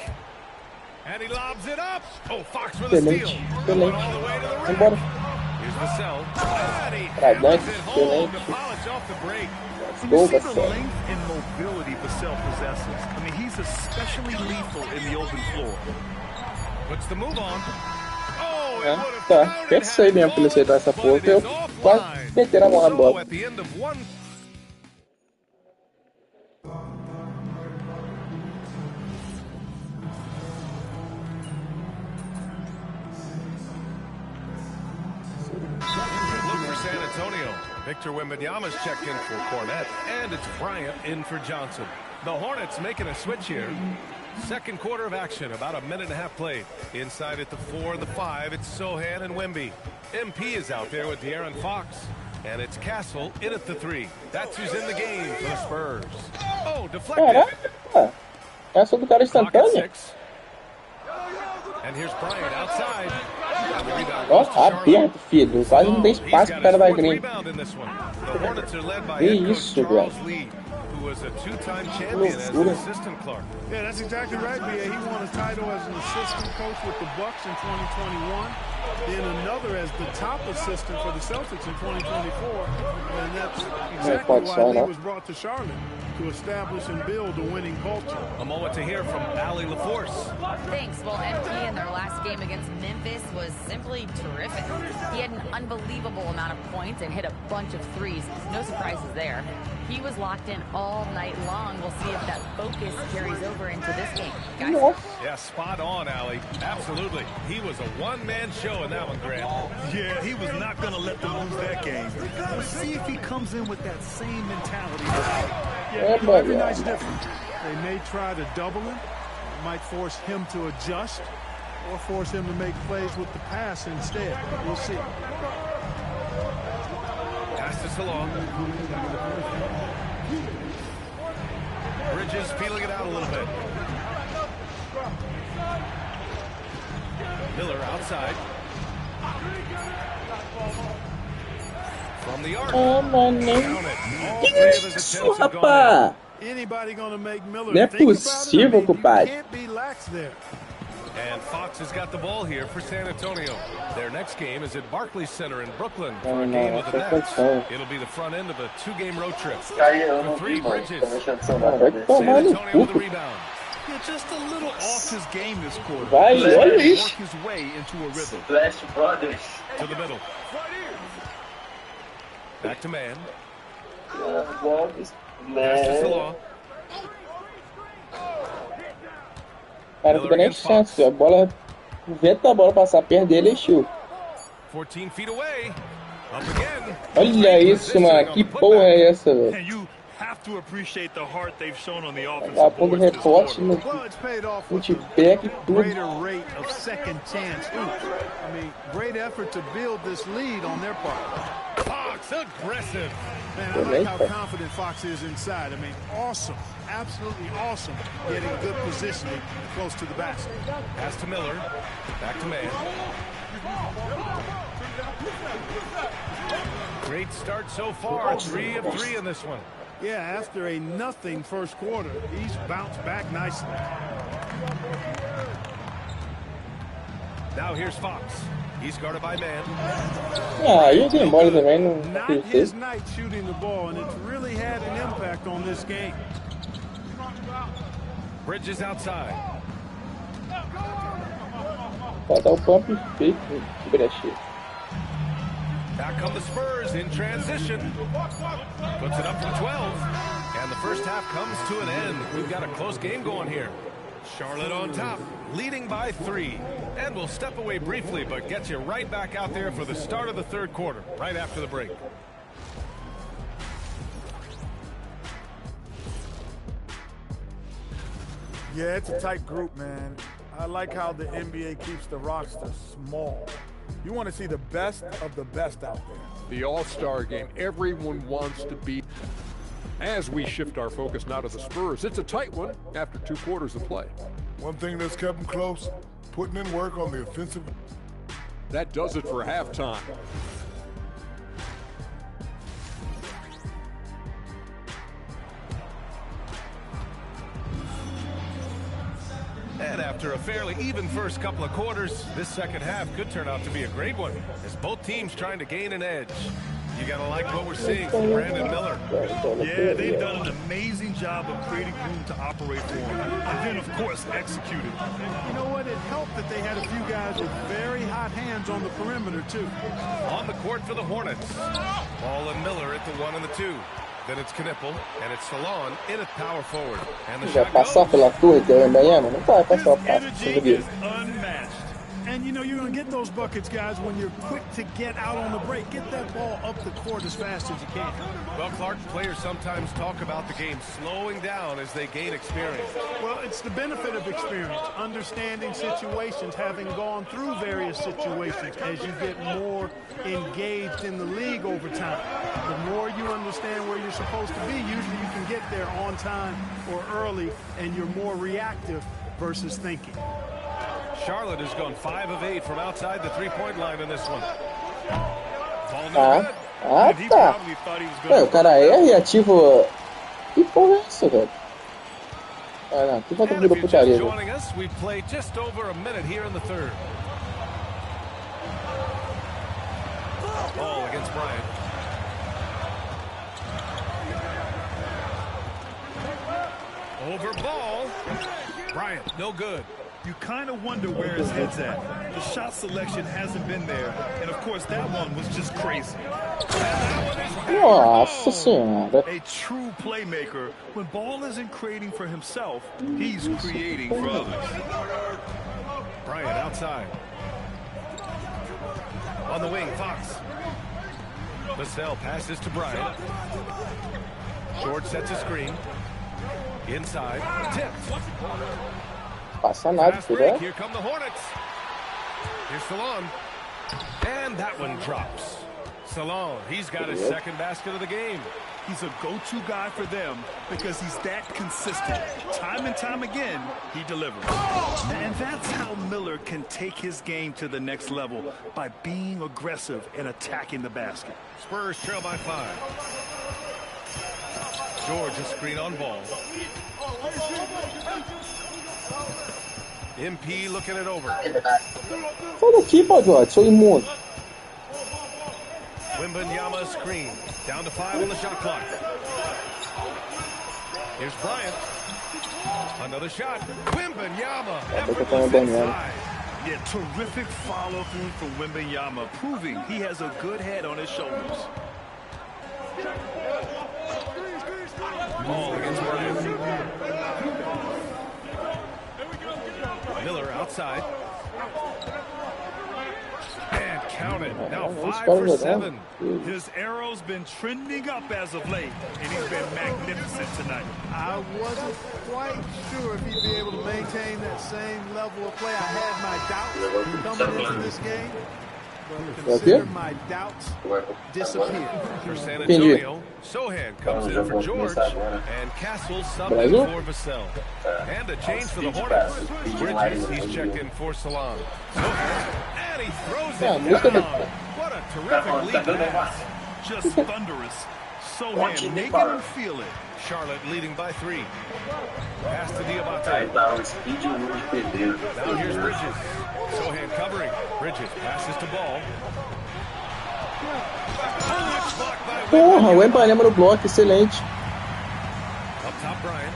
And he lobs it up. Oh, Fox for the steal. Going all the way to the rim. Here's Vassell. And he hammers it home to polish off the break. You see the length and mobility Vassell possesses. I mean, he's especially lethal in the open floor. Puts the move on. Oh, tá. Pensei mesmo que ele aceitar essa porra. Eu quase meter a mão na bola. At the end of one. Look for San Antonio. Victor Wembanyama's checked in for Cornette, and it's Bryant in for Johnson. The Hornets making a switch here. Second quarter of action, about a minute and a half played. Inside at the 4 and the 5, it's Sohan and Wemby. MP is out there with De'Aaron Fox. And it's Castle in at the 3. That's who's in the game for the Spurs. Oh, deflected. Caraca! Essa do cara instantânea. And here's Bryant outside. Ó, aberto, filho. Quase não tem espaço pro cara da green. Que isso, velho. Was a two-time champion as an assistant Clark. Yeah, that's exactly right, B.A. He won a title as an assistant coach with the Bucks in 2021, then another as the top assistant for the Celtics in 2024, and that's exactly why he was brought to Charlotte, to establish and build a winning culture. A moment to hear from Allie LaForce. Thanks. Well, MP in their last game against Memphis was simply terrific. He had an unbelievable amount of points and hit a bunch of threes. No surprises there. He was locked in all night long. We'll see if that focus carries over into this game. Guys. Yeah, spot on, Allie. Absolutely. He was a one-man show in that one, Grant. Yeah, he was not going to let them lose that game. We'll see if he comes in with that same mentality. Yeah, every night's different. They may try to double him. It might force him to adjust or force him to make plays with the pass instead. We'll see. Pass this along. Bridges peeling it out a little bit. Miller outside. From the arc. Oh, mano. Que isso, rapaz? Não é possível, compadre. And Fox has got the ball here for San Antonio. Their next game is at Barclays Center in Brooklyn for a game with the Nets. It'll be the front end of a two-game road trip. For 3, Bridges. San Antonio with the rebound. Yeah, just a little off his game this quarter. Vai, olha isso. Work his way into a rhythm. Flash Brothers. To the middle. Back to man. Man. Cara, não dá nem chance. A bola, o vento da bola passar perto dele, encheu. 14 feet away. Up again. Olha isso, mano. Que porra é essa, velho? To appreciate the heart they've shown on the offensive boards. Ponto de recorte no feedback e tudo. Greater rate of second chance. I mean, great effort to build this lead on their part. Fox aggressive. Man, I like how confident Fox is inside. I mean, awesome. Absolutely awesome. Getting good positioning close to the basket. Pass to Miller. Back to man. Great start so far. 3 of 3 in this one. Yeah, after a nothing first quarter, he's bounced back nicely. Now here's Fox. He's guarded by man. Ah, you didn't ball the man. Not his night shooting the ball, and it's really had an impact on this game. Bridges outside. Pode dar o pump fake, brecha. Back come the Spurs in transition. Puts it up from 12. And the first half comes to an end. We've got a close game going here. Charlotte on top, leading by 3. And we'll step away briefly, but get you right back out there for the start of the third quarter, right after the break. Yeah, it's a tight group, man. I like how the NBA keeps the roster small. You want to see the best of the best out there. The All-Star game, everyone wants to be. As we shift our focus now to the Spurs, it's a tight one after 2 quarters of play. One thing that's kept them close, putting in work on the offensive. That does it for halftime. And after a fairly even first couple of quarters, this second half could turn out to be a great one, as both teams trying to gain an edge. You gotta like what we're seeing from Brandon Miller. Yeah, they've done an amazing job of creating room to operate for him, and then, of course, executed. You know what? It helped that they had a few guys with very hot hands on the perimeter, too. On the court for the Hornets. Ball and Miller at the 1 and the 2. Then it's Knippel, and it's Salon in at power forward. And the shot passar pela torre que é o Wembanyama, não vai passar o passo. Unmatched. And, you know, you're going to get those buckets, guys, when you're quick to get out on the break. Get that ball up the court as fast as you can. Well, Clark, players sometimes talk about the game slowing down as they gain experience. Well, it's the benefit of experience, understanding situations, having gone through various situations as you get more engaged in the league over time. The more you understand where you're supposed to be, usually you can get there on time or early, and you're more reactive versus thinking. Charlotte has gone 5 of 8 from outside the three-point line in this one. Tá. Ué, o cara é reativo. Que porra é essa, velho? Ah, não. Que falta de putaria, velho. We play just over a minute here in the third. Ball against Bryant. Over ball. Bryant, no good. You kind of wonder where his head's at. The shot selection hasn't been there, and of course that one was just crazy. Nossa senhora. A true playmaker. When ball isn't creating for himself, he's creating for others. Bryant outside. On the wing, Fox. Vassell passes to Bryant. George sets a screen. Inside, tipped. Passa nada, filho. Here come the Hornets. Here's Salon. And that one drops. Salon, he's got his second basket of the game. He's a go-to guy for them because he's that consistent. Time and time again, he delivers. And that's how Miller can take his game to the next level, by being aggressive and attacking the basket. Spurs trail by 5. George, a screen on ball. MP looking it over. Sai daqui, pô, George, seu imundo. Wembanyama screen. Down to 5 on the shot clock. Here's Bryant. Another shot. Wembanyama. Yeah, terrific follow-through from Wembanyama, proving he has a good head on his shoulders. Ball against Bryant. Miller outside. And count it. Now 5 for 7. His arrow's been trending up as of late, and he's been magnificent tonight. I wasn't quite sure if he'd be able to maintain that same level of play. I had my doubts coming into this game. But consider my doubts disappear. For San Antonio, Sohan comes in for George, and Castle subbing for Vassell. And a change for the Hornets. Bridges, he's checked in for Salon. And he throws it down. What a terrific lead pass. Just thunderous. Sohan making him feel it. Charlotte leading by 3. Pass to Diabate. Now here's Bridges. Sohan covering. Bridges passes to ball. Porra, o Wembanyama no bloco, excelente. Up top, Bryant.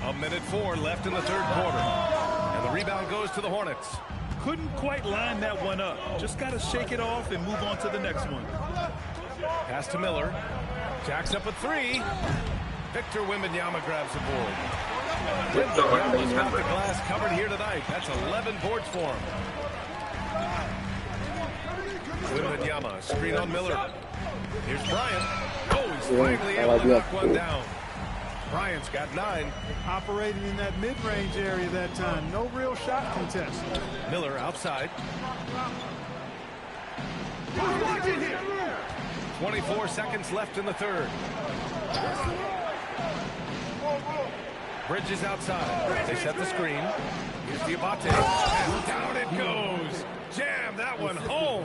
A minute 4 left in the third quarter. And the rebound goes to the Hornets. Couldn't quite line that one up. Just got to shake it off and move on to the next one. Pass to Miller. Jacks up a 3. Victor Wembanyama grabs the board. Wembanyama's got the glass covered here tonight. That's 11 boards for him. Wembanyama, screen on Miller. Here's Bryant. Oh, he's finally able to knock one down. Bryant's got 9. Operating in that mid-range area that time. No real shot contest. Miller outside. 24 seconds left in the third. Bridges outside. They set the screen. Here's Diabate. And down it goes. Jam that one home.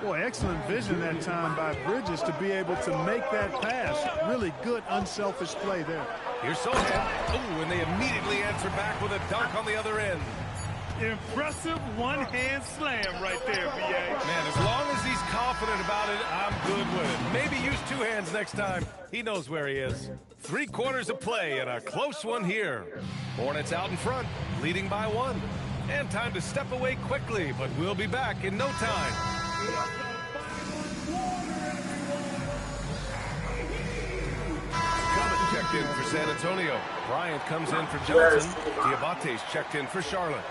Boy, excellent vision that time by Bridges to be able to make that pass. Really good, unselfish play there. Here's Sohan. Oh, and they immediately answer back with a dunk on the other end. Impressive one-hand slam right there, B.A. Man, as long as he's confident about it, I'm good with it. Maybe use two hands next time. He knows where he is. 3 quarters of play and a close one here. Hornets out in front, leading by 1. And time to step away quickly, but we'll be back in no time. Checked in for San Antonio. Bryant comes in for Johnson. Diabate's checked in for Charlotte.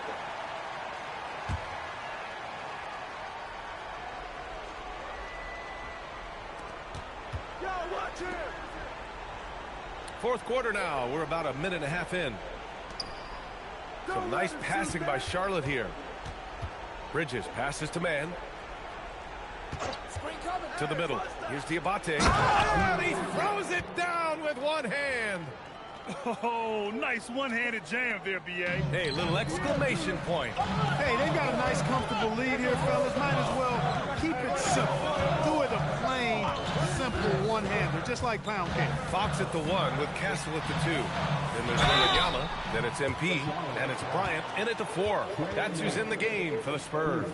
Fourth quarter now. We're about a minute and a half in. Some nice passing by Charlotte here. Bridges passes to man. To the middle. Here's Diabate. And he throws it down with one hand. Oh, nice one-handed jam there, B.A. Hey, little exclamation point. Hey, they got a nice, comfortable lead here, fellas. Might as well keep it simple. Do it a plain, simple one-hander, just like pound cake. Fox at the 1 with Castle at the 2. Then there's Yama. Then it's MP. And it's Bryant in at the 4. That's who's in the game for the Spurs.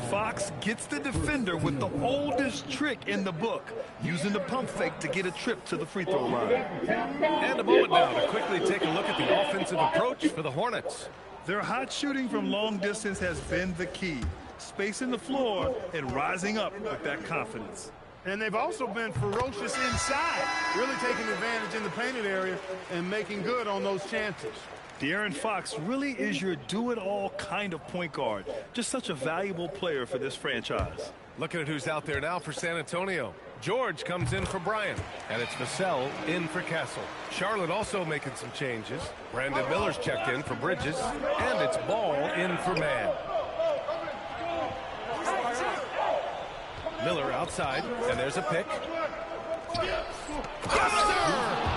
Fox gets the defender with the oldest trick in the book, using the pump fake to get a trip to the free throw line. And a moment now to quickly take a look at the offensive approach for the Hornets. Their hot shooting from long distance has been the key. Spacing the floor and rising up with that confidence. And they've also been ferocious inside, really taking advantage in the painted area and making good on those chances. De'Aaron Fox really is your do-it-all kind of point guard. Just such a valuable player for this franchise. Looking at who's out there now for San Antonio. George comes in for Bryant, and it's Vassell in for Castle. Charlotte also making some changes. Brandon Miller's checked in for Bridges, and it's Ball in for Man. Miller outside, and there's a pick. Yes, sir!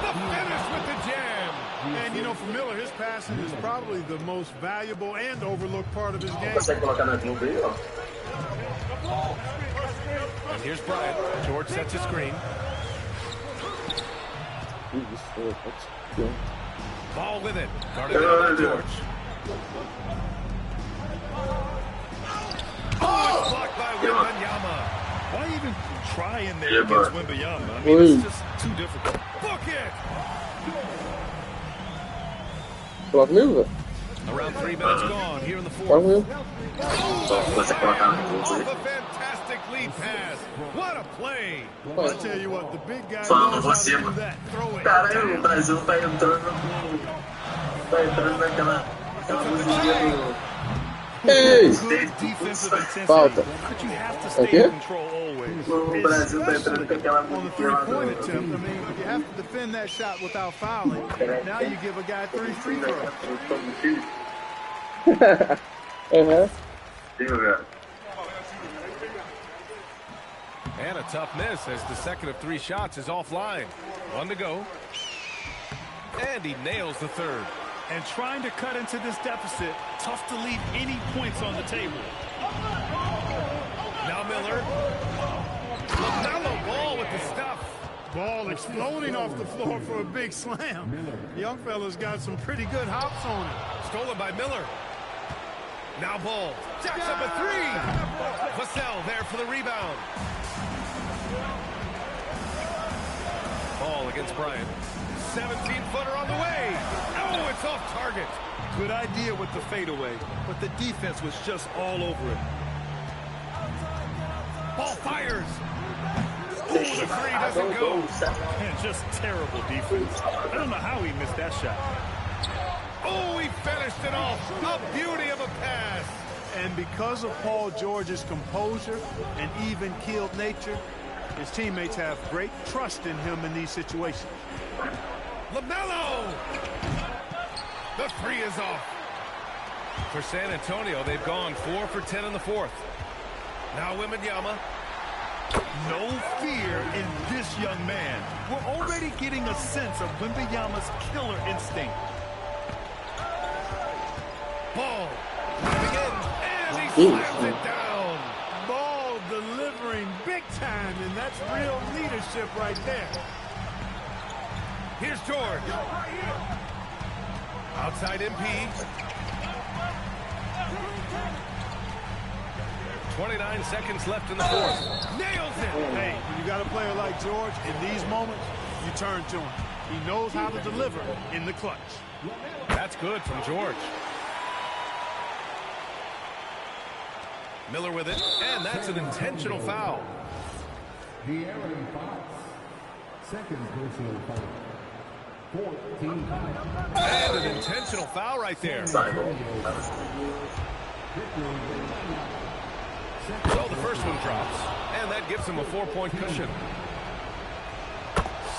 The finish with the jam! And, you know, for Miller, his passing is probably the most valuable and overlooked part of his game. And here's Bryant. George sets a screen. Ball with it. Guarded by George. Oh, it's blocked by Wembanyama. Why even try in there against Wembanyama? I mean, it's just too difficult. Book it! Around 3 minutes gone here in the fourth. A fantastic lead pass. What a play. I tell you what, the big guy knows how to do that. Throw it. Caralho, o Brasil tá entrando naquela musiquinha. Ei! Falta. O quê? O Brasil tá entrando com aquela musiquinha lá do... I mean, you have to defend that shot without fouling. Now you give a guy 3 free throws. And a tough miss as the second of 3 shots is offline. 1 to go. And he nails the third. And trying to cut into this deficit, tough to leave any points on the table. Now Miller. LaMelo Ball with the stuff. Ball exploding off the floor for a big slam. Young fella's got some pretty good hops on it. Stolen by Miller. Now Ball. Jacks up a 3. Vassell there for the rebound. Ball against Bryant. 17-footer on the way. Oh, it's off target. Good idea with the fadeaway, but the defense was just all over it. Ball fires. Oh, the 3 doesn't go. Man, just terrible defense. I don't know how he missed that shot. Oh, he finished it off. A beauty of a pass. And because of Paul George's composure and even-keeled nature, his teammates have great trust in him in these situations. LaMelo! The 3 is off. For San Antonio, they've gone 4 for 10 in the fourth. Now Wembanyama. No fear in this young man. We're already getting a sense of Wembanyama's killer instinct. Ball. Moving in. And he slams it down. Ball delivers big time, and that's real leadership right there. Here's George. Outside MP. 29 seconds left in the fourth. Nails it. Hey, when you got a player like George, in these moments, you turn to him. He knows how to deliver in the clutch. That's good from George. Miller with it, and that's an intentional foul. De'Aaron Fox, second personal foul. 14. And an intentional foul right there. So the first one drops, and that gives him a 4-point cushion.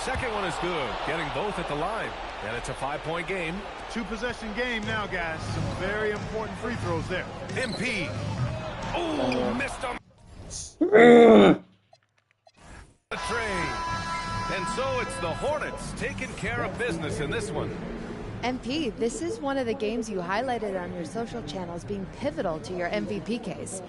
Second one is good, getting both at the line. And it's a 5-point game. 2-possession game now, guys. Some very important free throws there. MP. Oh, missed him. The train. And so it's the Hornets taking care of business in this one. MP, this is one of the games you highlighted on your social channels being pivotal to your MVP case.